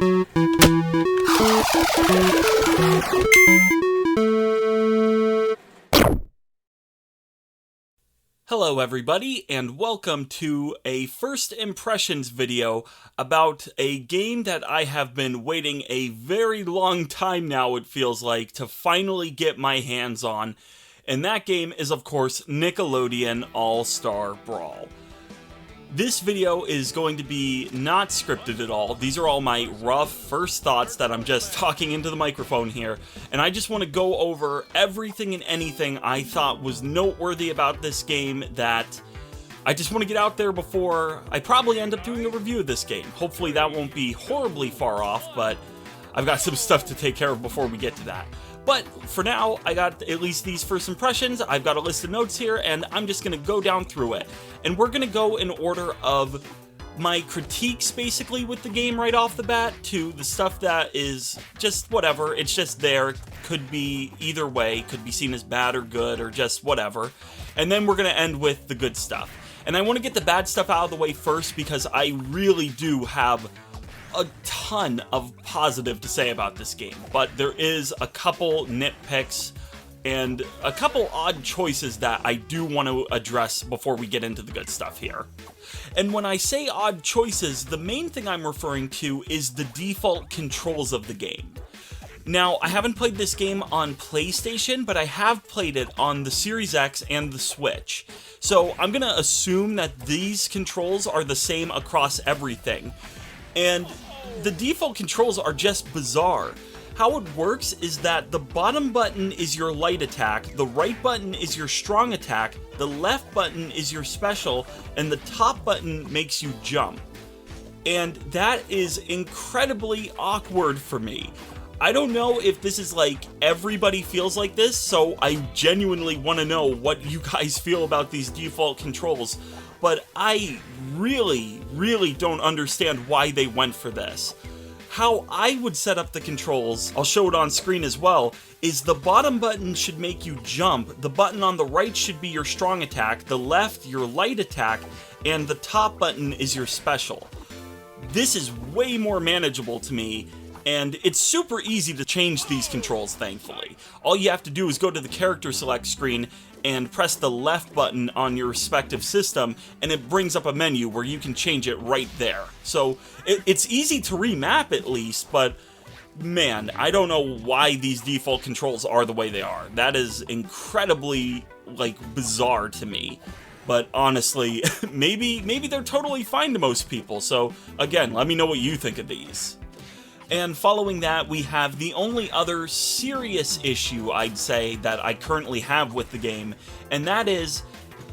Hello everybody, and welcome to a first impressions video about a game that I have been waiting a very long time now, it feels like, to finally get my hands on. And that game is, of course, Nickelodeon All-Star Brawl. This video is going to be not scripted at all. These are all my rough first thoughts that I'm just talking into the microphone here. And I just want to go over everything and anything I thought was noteworthy about this game that I just want to get out there before I probably end up doing a review of this game. Hopefully that won't be horribly far off, but I've got some stuff to take care of before we get to that. But for now, I got at least these first impressions. I've got a list of notes here, and I'm just going to go down through it. And we're going to go in order of my critiques, basically, with the game right off the bat, to the stuff that is just whatever. It's just there. Could be either way. Could be seen as bad or good or just whatever. And then we're going to end with the good stuff. And I want to get the bad stuff out of the way first because I really do have a ton of positive to say about this game, but there is a couple nitpicks and a couple odd choices that I do want to address before we get into the good stuff here. And when I say odd choices, the main thing I'm referring to is the default controls of the game. Now, I haven't played this game on PlayStation, but I have played it on the Series X and the Switch. So I'm gonna assume that these controls are the same across everything. And the default controls are just bizarre. How it works is that the bottom button is your light attack, the right button is your strong attack, the left button is your special, and the top button makes you jump. And that is incredibly awkward for me. I don't know if this is like everybody feels like this, so I genuinely want to know what you guys feel about these default controls. But I really don't understand why they went for this. How I would set up the controls, I'll show it on screen as well, is the bottom button should make you jump, the button on the right should be your strong attack, the left your light attack, and the top button is your special. This is way more manageable to me, and it's super easy to change these controls, thankfully. All you have to do is go to the character select screen and press the left button on your respective system, and it brings up a menu where you can change it right there. So it's easy to remap at least, but man, I don't know why these default controls are the way they are. That is incredibly, bizarre to me. But honestly, maybe they're totally fine to most people. So again, let me know what you think of these. And following that, we have the only other serious issue, I'd say, that I currently have with the game, and that is,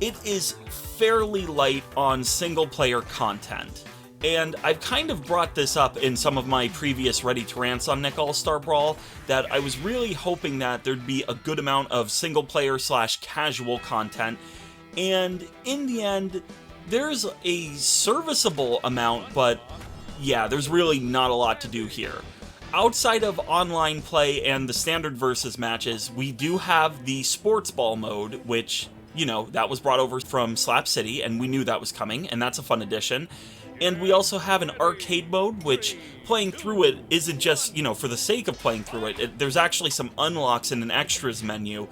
it is fairly light on single-player content. And I've kind of brought this up in some of my previous Ready to Rants on Nick All-Star Brawl, that I was really hoping that there'd be a good amount of single-player / casual content, and in the end, there's a serviceable amount, but yeah, there's really not a lot to do here. Outside of online play and the standard versus matches, we do have the sports ball mode, which, you know, that was brought over from Slap City, and we knew that was coming, and that's a fun addition. And we also have an arcade mode, which playing through it isn't just, for the sake of playing through it. There's actually some unlocks in an extras menu,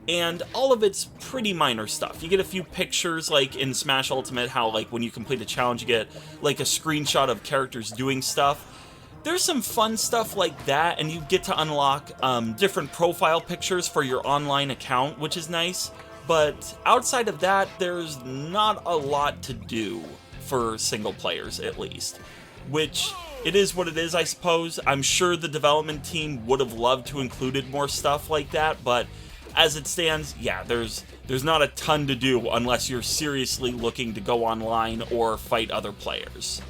and all of it's pretty minor stuff. You get a few pictures, like in Smash Ultimate, how when you complete a challenge you get a screenshot of characters doing stuff. There's some fun stuff like that, and you get to unlock different profile pictures for your online account, which is nice. But outside of that, there's not a lot to do for single players, at least. Which, it is what it is, I suppose. I'm sure the development team would have loved to included more stuff like that, but as it stands, yeah, there's not a ton to do unless you're seriously looking to go online or fight other players.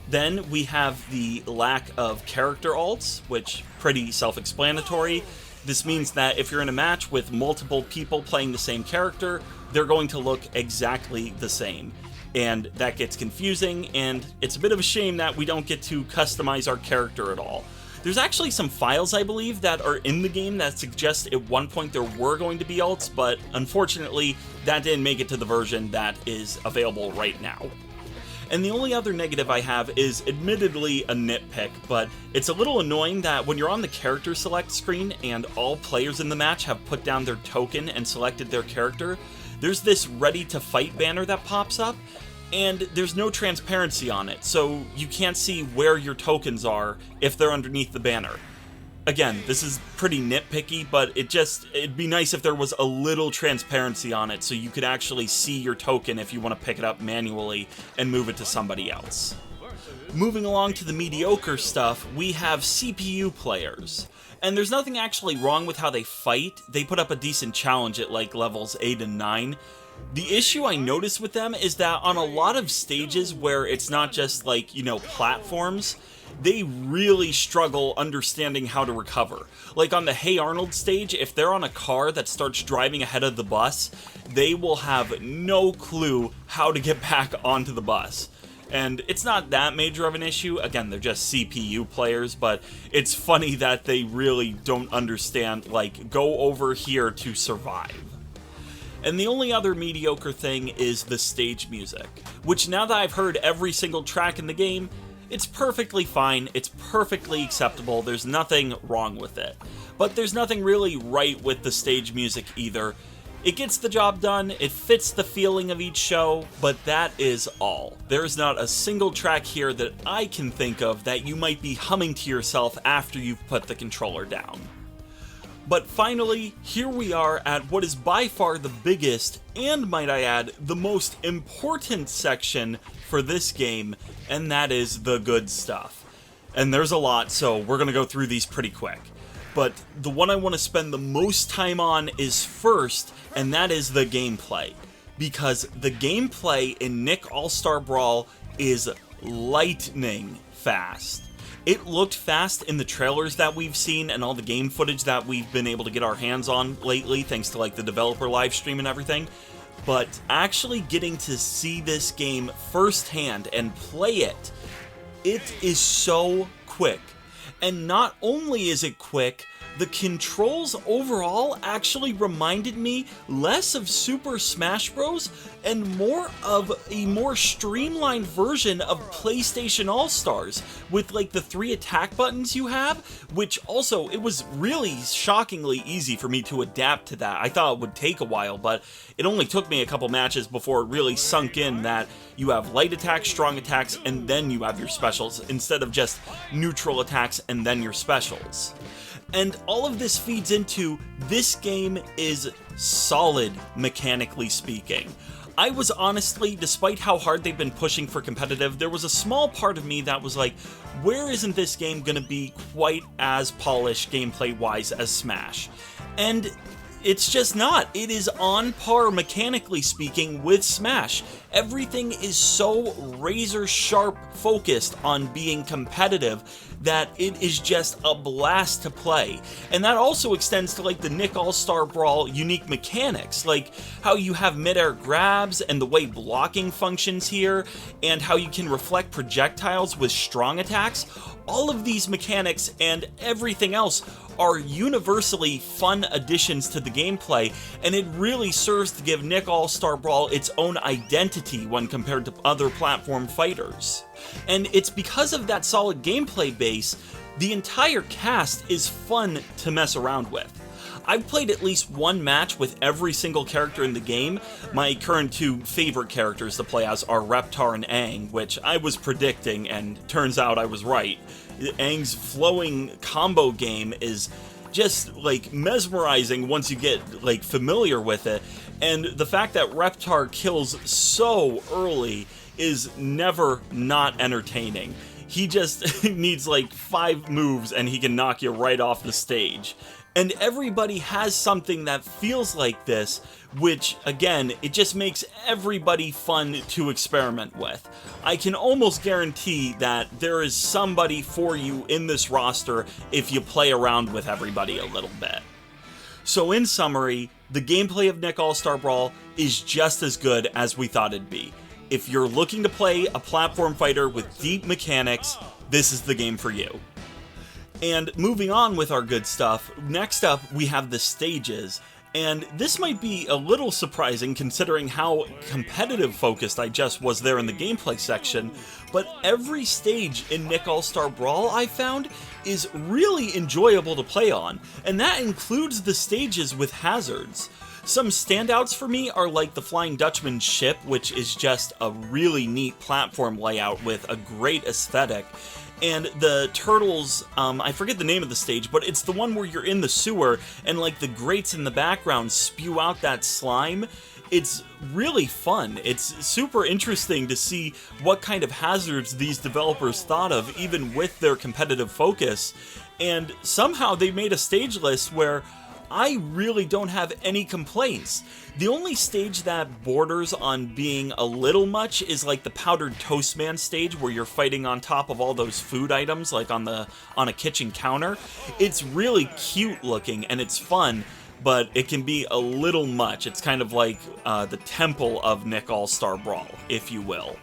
Then we have the lack of character alts, which pretty self-explanatory. This means that if you're in a match with multiple people playing the same character, they're going to look exactly the same. And that gets confusing, and it's a bit of a shame that we don't get to customize our character at all. There's actually some files, I believe, that are in the game that suggest at one point there were going to be alts, but unfortunately, that didn't make it to the version that is available right now. And the only other negative I have is admittedly a nitpick, but it's a little annoying that when you're on the character select screen and all players in the match have put down their token and selected their character, there's this ready to fight banner that pops up, and there's no transparency on it, so you can't see where your tokens are if they're underneath the banner. Again, this is pretty nitpicky, but it'd be nice if there was a little transparency on it so you could actually see your token if you want to pick it up manually and move it to somebody else. Moving along to the mediocre stuff, we have CPU players. And there's nothing actually wrong with how they fight. They put up a decent challenge at like levels 8 and 9. The issue I notice with them is that on a lot of stages where it's not just like, platforms, they really struggle understanding how to recover. Like on the Hey Arnold stage, if they're on a car that starts driving ahead of the bus, they will have no clue how to get back onto the bus. And it's not that major of an issue. Again, they're just CPU players, but it's funny that they really don't understand, like, go over here to survive. And the only other mediocre thing is the stage music, which now that I've heard every single track in the game, it's perfectly fine, it's perfectly acceptable, there's nothing wrong with it. But there's nothing really right with the stage music either. It gets the job done, it fits the feeling of each show, but that is all. There's not a single track here that I can think of that you might be humming to yourself after you've put the controller down. But finally, here we are at what is by far the biggest, and might I add, the most important section for this game, and that is the good stuff. And there's a lot, so we're gonna go through these pretty quick. But the one I want to spend the most time on is first, and that is the gameplay. Because the gameplay in Nick All-Star Brawl is lightning fast. It looked fast in the trailers that we've seen and all the game footage that we've been able to get our hands on lately, thanks to like the developer live stream and everything. But actually getting to see this game firsthand and play it, it is so quick. And not only is it quick, the controls overall actually reminded me less of Super Smash Bros. And more of a more streamlined version of PlayStation All-Stars, with like the 3 attack buttons you have, which also, it was really shockingly easy for me to adapt to that. I thought it would take a while, but it only took me a couple matches before it really sunk in that you have light attacks, strong attacks, and then you have your specials, instead of just neutral attacks and then your specials. And all of this feeds into, this game is solid, mechanically speaking. I was honestly, despite how hard they've been pushing for competitive, there was a small part of me that was like, where isn't this game gonna be quite as polished gameplay-wise as Smash? And it's just not. It is on par, mechanically speaking, with Smash. Everything is so razor-sharp focused on being competitive that it is just a blast to play. And that also extends to like the Nick All-Star Brawl unique mechanics, like how you have mid-air grabs and the way blocking functions here, and how you can reflect projectiles with strong attacks. All of these mechanics and everything else are universally fun additions to the gameplay, and it really serves to give Nick All-Star Brawl its own identity when compared to other platform fighters. And it's because of that solid gameplay base, the entire cast is fun to mess around with. I've played at least one match with every single character in the game. My current 2 favorite characters to play as are Reptar and Aang, which I was predicting, and turns out I was right. Aang's flowing combo game is just like mesmerizing once you get like familiar with it, and the fact that Reptar kills so early is never not entertaining. He just needs like 5 moves and he can knock you right off the stage. And everybody has something that feels like this, which, again, it just makes everybody fun to experiment with. I can almost guarantee that there is somebody for you in this roster if you play around with everybody a little bit. So in summary, the gameplay of Nick All-Star Brawl is just as good as we thought it'd be. If you're looking to play a platform fighter with deep mechanics, this is the game for you. And moving on with our good stuff, next up we have the stages. And this might be a little surprising considering how competitive focused I just was there in the gameplay section, but every stage in Nick All-Star Brawl I found is really enjoyable to play on, and that includes the stages with hazards. Some standouts for me are like the Flying Dutchman's ship, which is just a really neat platform layout with a great aesthetic. And the turtles, I forget the name of the stage, but it's the one where you're in the sewer and like the grates in the background spew out that slime. It's really fun. It's super interesting to see what kind of hazards these developers thought of, even with their competitive focus. And somehow they made a stage list where I really don't have any complaints. The only stage that borders on being a little much is like the Powdered Toast Man stage, where you're fighting on top of all those food items like on a kitchen counter. It's really cute looking and it's fun, but it can be a little much. It's kind of like the temple of Nick All-Star Brawl, if you will.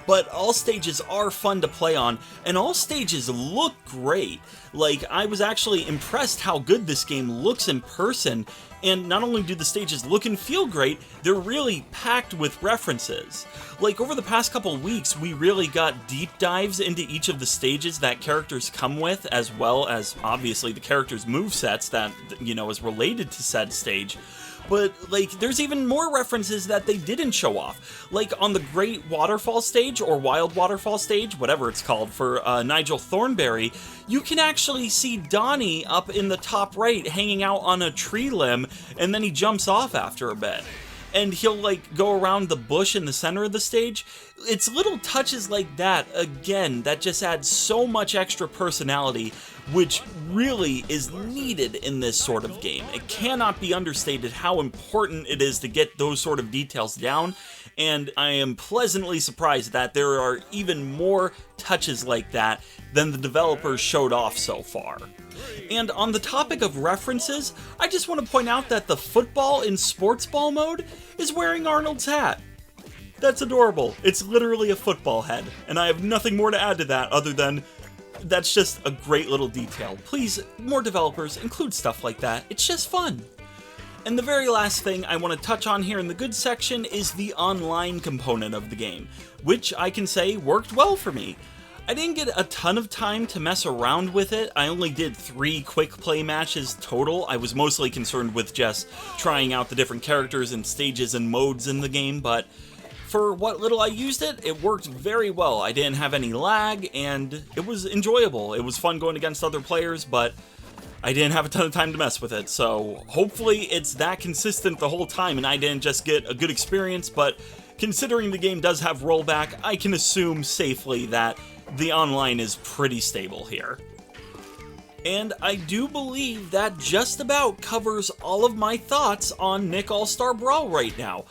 But all stages are fun to play on, and all stages look great. Like, I was actually impressed how good this game looks in person, and not only do the stages look and feel great, they're really packed with references. Like, over the past couple weeks, we really got deep dives into each of the stages that characters come with, as well as, obviously, the characters' movesets that, you know, is related to said stage. But, like, there's even more references that they didn't show off. Like, on the Great Waterfall stage, or Wild Waterfall stage, whatever it's called, for Nigel Thornberry, you can actually see Donnie up in the top right hanging out on a tree limb, and then he jumps off after a bit. And he'll, like, go around the bush in the center of the stage. It's little touches like that, again, that just add so much extra personality, which really is needed in this sort of game. It cannot be understated how important it is to get those sort of details down, and I am pleasantly surprised that there are even more touches like that than the developers showed off so far. And on the topic of references, I just want to point out that the football in sports ball mode is wearing Arnold's hat. That's adorable. It's literally a football head, and I have nothing more to add to that other than that's just a great little detail. Please, more developers, include stuff like that. It's just fun. And the very last thing I want to touch on here in the good section is the online component of the game, which I can say worked well for me. I didn't get a ton of time to mess around with it. I only did 3 quick play matches total. I was mostly concerned with just trying out the different characters and stages and modes in the game, but for what little I used it, it worked very well. I didn't have any lag, and it was enjoyable. It was fun going against other players, but I didn't have a ton of time to mess with it, so hopefully it's that consistent the whole time and I didn't just get a good experience, but considering the game does have rollback, I can assume safely that the online is pretty stable here. And I do believe that just about covers all of my thoughts on Nick All-Star Brawl right now.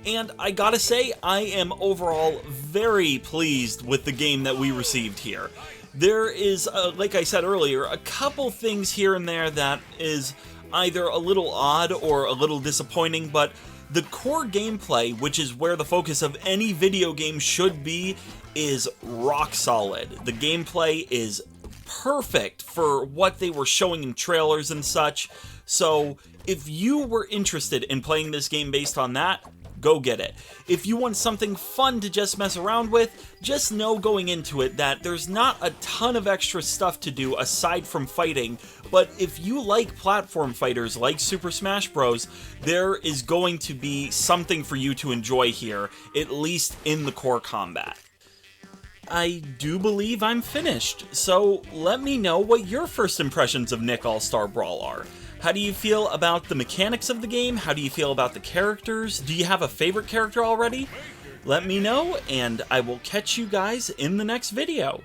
And I gotta say, I am overall very pleased with the game that we received here. There is, like I said earlier, a couple things here and there that is either a little odd or a little disappointing, but the core gameplay, which is where the focus of any video game should be, is rock solid. The gameplay is perfect for what they were showing in trailers and such, so if you were interested in playing this game based on that, go get it. If you want something fun to just mess around with, just know going into it that there's not a ton of extra stuff to do aside from fighting, but if you like platform fighters like Super Smash Bros., there is going to be something for you to enjoy here, at least in the core combat. I do believe I'm finished, so let me know what your first impressions of Nick All-Star Brawl are. How do you feel about the mechanics of the game? How do you feel about the characters? Do you have a favorite character already? Let me know, and I will catch you guys in the next video.